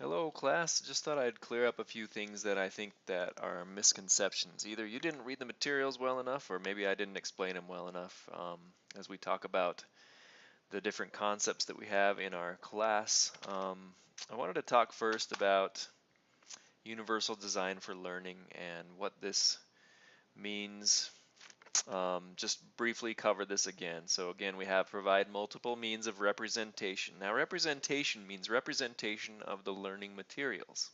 Hello class, just thought I'd clear up a few things that I think that are misconceptions. Either you didn't read the materials well enough, or maybe I didn't explain them well enough as we talk about the different concepts that we have in our class. I wanted to talk first about universal design for learning and what this means. Just briefly cover this again. So again, we have provide multiple means of representation. Now representation means representation of the learning materials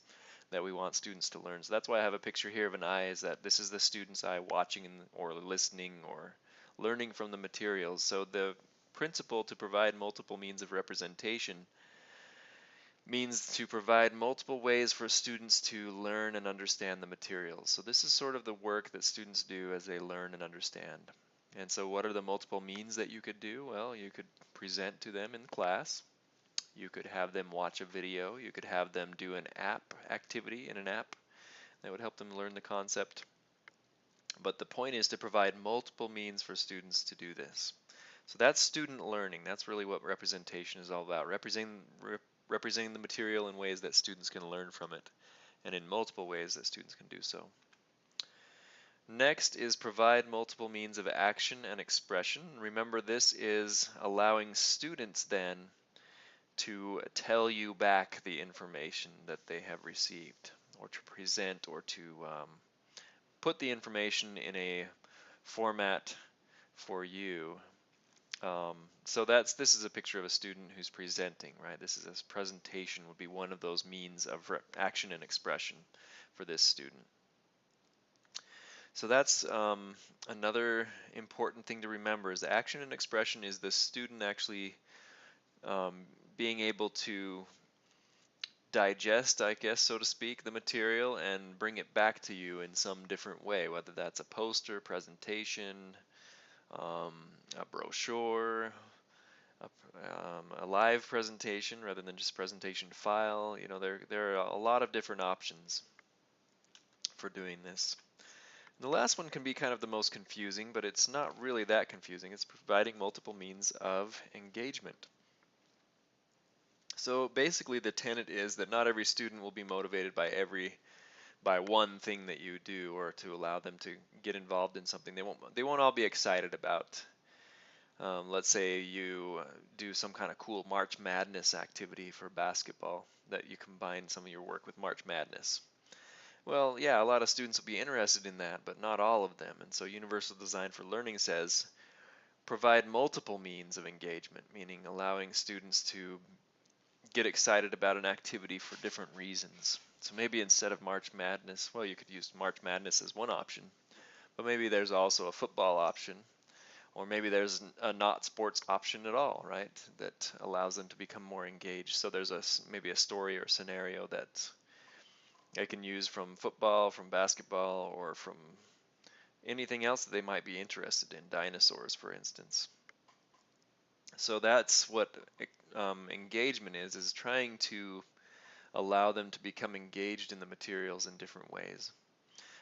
that we want students to learn. So that's why I have a picture here of an eye, is that this is the student's eye watching or listening or learning from the materials. So the principle to provide multiple means of representation means to provide multiple ways for students to learn and understand the materials. So this is sort of the work that students do as they learn and understand. And so what are the multiple means that you could do? Well, you could present to them in class. You could have them watch a video. You could have them do an app activity in an app that would help them learn the concept. But the point is to provide multiple means for students to do this. So that's student learning. That's really what representation is all about. Representing the material in ways that students can learn from it, and in multiple ways that students can do so. Next is provide multiple means of action and expression. Remember, this is allowing students then to tell you back the information that they have received, or to present, or to put the information in a format for you. So this is a picture of a student who's presenting, right? This is a presentation would be one of those means of action and expression for this student. So that's another important thing to remember, is action and expression is the student actually um, being able to digest, I guess, so to speak, the material and bring it back to you in some different way, whether that's a poster, presentation, um, a brochure, a live presentation rather than just presentation file. You know, there are a lot of different options for doing this. The last one can be kind of the most confusing, but it's not really that confusing. It's providing multiple means of engagement. So basically the tenet is that not every student will be motivated by one thing that you do, or to allow them to get involved in something. They won't all be excited about. Let's say you do some kind of cool March Madness activity for basketball, that you combine some of your work with March Madness. Well, yeah, a lot of students will be interested in that, but not all of them. And so Universal Design for Learning says provide multiple means of engagement, meaning allowing students to get excited about an activity for different reasons. So maybe instead of March Madness, well, you could use March Madness as one option, but maybe there's also a football option, or maybe there's a not sports option at all, right? That allows them to become more engaged. So there's maybe a story or scenario that they can use from football, from basketball, or from anything else that they might be interested in, dinosaurs, for instance. So that's what engagement is trying to allow them to become engaged in the materials in different ways.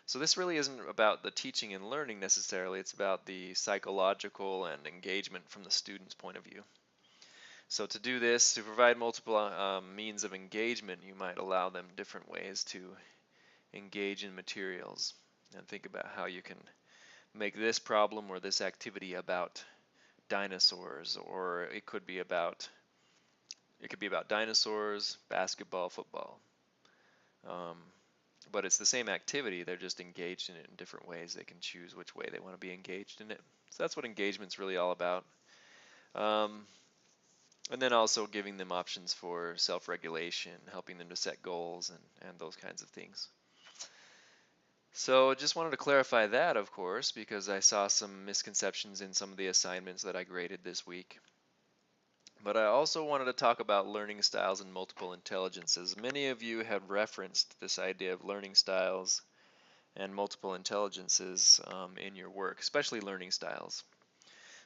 So this really isn't about the teaching and learning necessarily, it's about the psychological and engagement from the student's point of view. So to do this, to provide multiple means of engagement, you might allow them different ways to engage in materials, and think about how you can make this problem or this activity about dinosaurs, or it could be about dinosaurs, basketball, football. Um, but it's the same activity, they're just engaged in it in different ways. They can choose which way they want to be engaged in it. So that's what engagement's really all about. Um, and then also giving them options for self-regulation, helping them to set goals, and those kinds of things. So just wanted to clarify that, of course, because I saw some misconceptions in some of the assignments that I graded this week. But I also wanted to talk about learning styles and multiple intelligences. Many of you have referenced this idea of learning styles and multiple intelligences in your work, especially learning styles.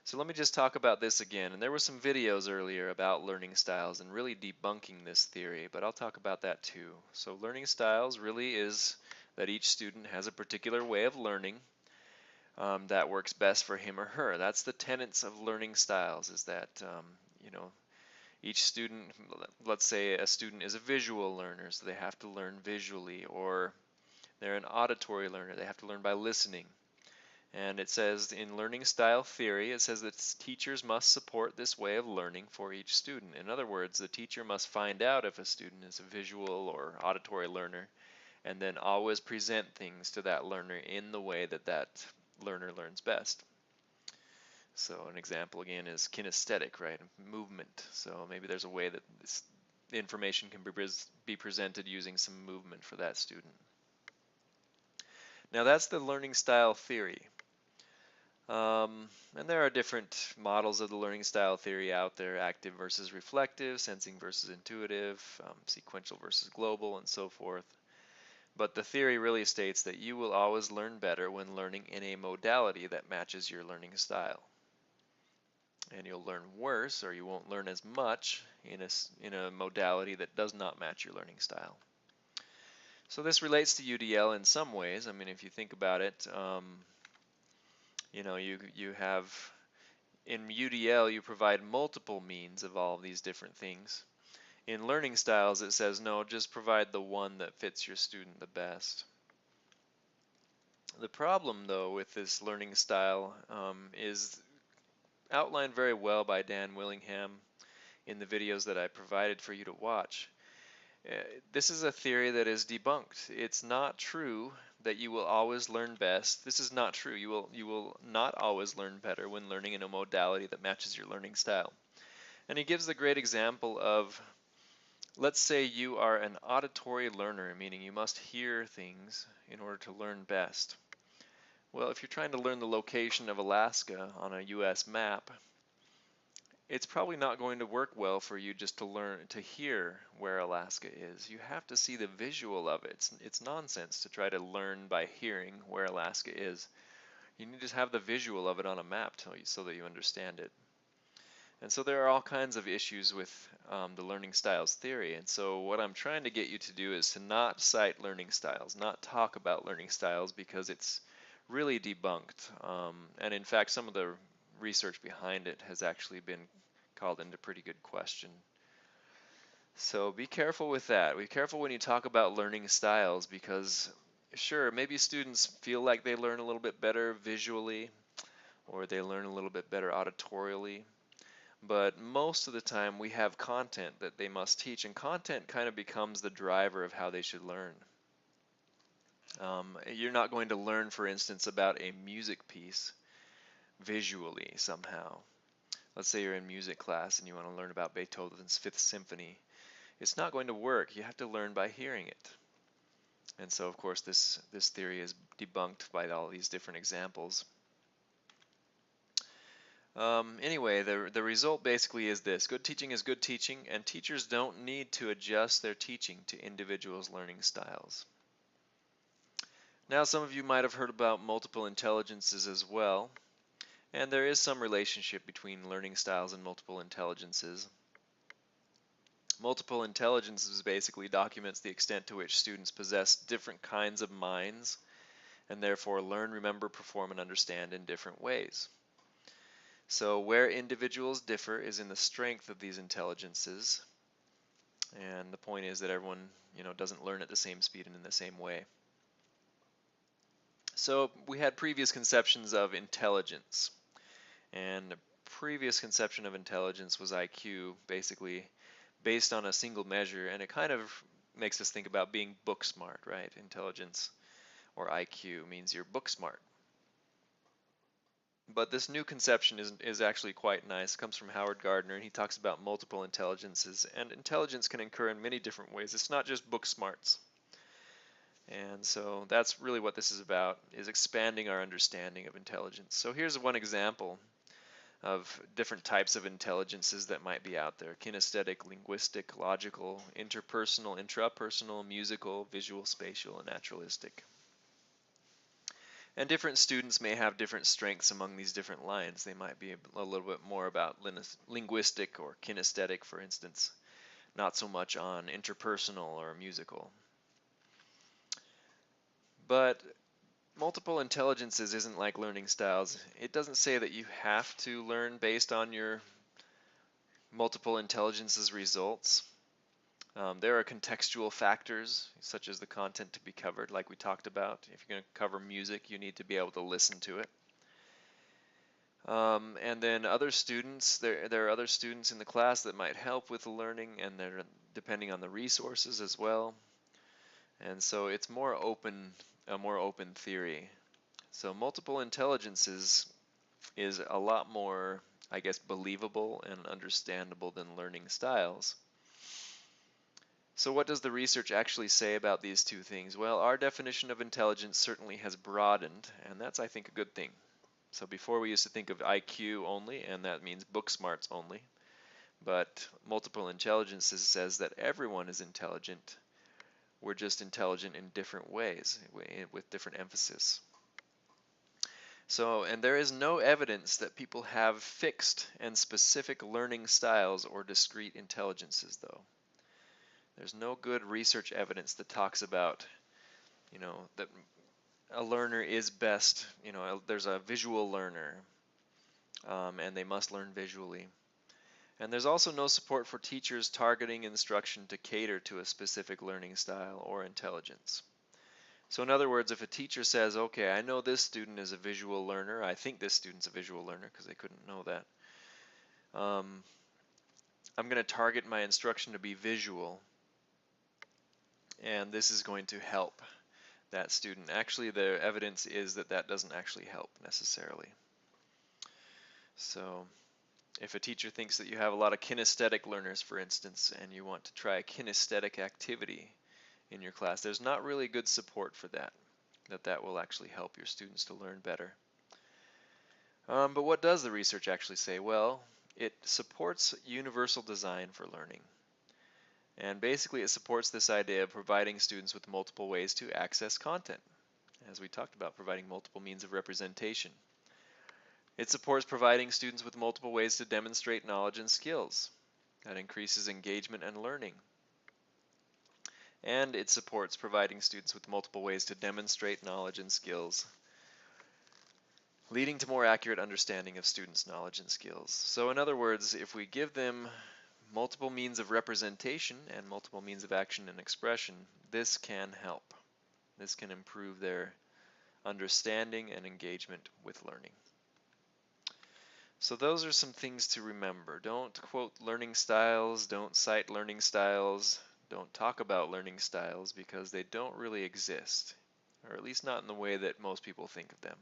So let me just talk about this again. And there were some videos earlier about learning styles and really debunking this theory, but I'll talk about that too. So learning styles really is that each student has a particular way of learning that works best for him or her. That's the tenets of learning styles, is that, you know, Each student, let's say a student is a visual learner, so they have to learn visually, or they're an auditory learner, they have to learn by listening. And it says in learning style theory, it says that teachers must support this way of learning for each student. In other words, the teacher must find out if a student is a visual or auditory learner, and then always present things to that learner in the way that that learner learns best. So an example again is kinesthetic, right? Movement. So maybe there's a way that this information can be presented using some movement for that student. Now that's the learning style theory. And there are different models of the learning style theory out there: active versus reflective, sensing versus intuitive, sequential versus global, and so forth. But the theory really states that you will always learn better when learning in a modality that matches your learning style. And you'll learn worse, or you won't learn as much in a modality that does not match your learning style. So this relates to UDL in some ways. I mean, if you think about it, you have in UDL you provide multiple means of all of these different things. In learning styles, it says no, just provide the one that fits your student the best. The problem, though, with this learning style is outlined very well by Dan Willingham in the videos that I provided for you to watch. This is a theory that is debunked. It's not true that you will always learn best. This is not true. You will not always learn better when learning in a modality that matches your learning style. And he gives the great example of, let's say you are an auditory learner, meaning you must hear things in order to learn best. Well, if you're trying to learn the location of Alaska on a US map, it's probably not going to work well for you just to hear where Alaska is. You have to see the visual of it. It's nonsense to try to learn by hearing where Alaska is. You need to have the visual of it on a map so that you understand it. And so there are all kinds of issues with the learning styles theory. And so what I'm trying to get you to do is to not cite learning styles, not talk about learning styles, because it's really debunked. And in fact, some of the research behind it has actually been called into pretty good question. So be careful with that. Be careful when you talk about learning styles, because sure, maybe students feel like they learn a little bit better visually, or they learn a little bit better auditorially. But most of the time we have content that they must teach, and content kind of becomes the driver of how they should learn. You're not going to learn, for instance, about a music piece visually somehow. Let's say you're in music class and you want to learn about Beethoven's Fifth Symphony. It's not going to work. You have to learn by hearing it. And so, of course, this theory is debunked by all these different examples. Anyway, the result basically is this: good teaching is good teaching, and teachers don't need to adjust their teaching to individuals' learning styles. Now, some of you might have heard about multiple intelligences as well, and there is some relationship between learning styles and multiple intelligences. Multiple intelligences basically documents the extent to which students possess different kinds of minds, and therefore learn, remember, perform, and understand in different ways. So where individuals differ is in the strength of these intelligences, and the point is that everyone, doesn't learn at the same speed and in the same way. So we had previous conceptions of intelligence, and the previous conception of intelligence was IQ, basically based on a single measure, and it kind of makes us think about being book smart, right? Intelligence, or IQ, means you're book smart. But this new conception is actually quite nice. It comes from Howard Gardner, and he talks about multiple intelligences. And intelligence can occur in many different ways. It's not just book smarts. And so that's really what this is about, is expanding our understanding of intelligence. So here's one example of different types of intelligences that might be out there: kinesthetic, linguistic, logical, interpersonal, intrapersonal, musical, visual, spatial, and naturalistic. And different students may have different strengths among these different lines. They might be a little bit more about linguistic or kinesthetic, for instance, not so much on interpersonal or musical. But multiple intelligences isn't like learning styles. It doesn't say that you have to learn based on your multiple intelligence's results. There are contextual factors, such as the content to be covered, like we talked about. If you're going to cover music, you need to be able to listen to it. And then other students, there are other students in the class that might help with the learning, and they're depending on the resources as well. And so it's a more open theory. So multiple intelligences is a lot more, I guess, believable and understandable than learning styles. So what does the research actually say about these two things? Well, our definition of intelligence certainly has broadened, and that's, I think, a good thing. So before we used to think of IQ only, and that means book smarts only, but multiple intelligences says that everyone is intelligent. We're just intelligent in different ways, with different emphasis. So, and there is no evidence that people have fixed and specific learning styles or discrete intelligences, though. There's no good research evidence that talks about, that a learner is best, there's a visual learner, and they must learn visually. And there's also no support for teachers targeting instruction to cater to a specific learning style or intelligence. So in other words, if a teacher says, okay, I know this student is a visual learner, I think this student's a visual learner because they couldn't know that, I'm going to target my instruction to be visual, and this is going to help that student. Actually, the evidence is that that doesn't actually help necessarily. So if a teacher thinks that you have a lot of kinesthetic learners, for instance, and you want to try a kinesthetic activity in your class, there's not really good support for that will actually help your students to learn better. But what does the research actually say? Well, it supports universal design for learning. And basically it supports this idea of providing students with multiple ways to access content, as we talked about, providing multiple means of representation. It supports providing students with multiple ways to demonstrate knowledge and skills. That increases engagement and learning. And it supports providing students with multiple ways to demonstrate knowledge and skills, leading to more accurate understanding of students' knowledge and skills. So in other words, if we give them multiple means of representation and multiple means of action and expression, this can help. This can improve their understanding and engagement with learning. So those are some things to remember. Don't quote learning styles, don't cite learning styles, don't talk about learning styles because they don't really exist, or at least not in the way that most people think of them.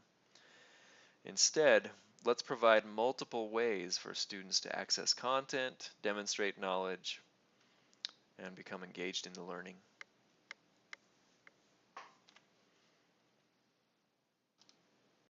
Instead, let's provide multiple ways for students to access content, demonstrate knowledge, and become engaged in the learning.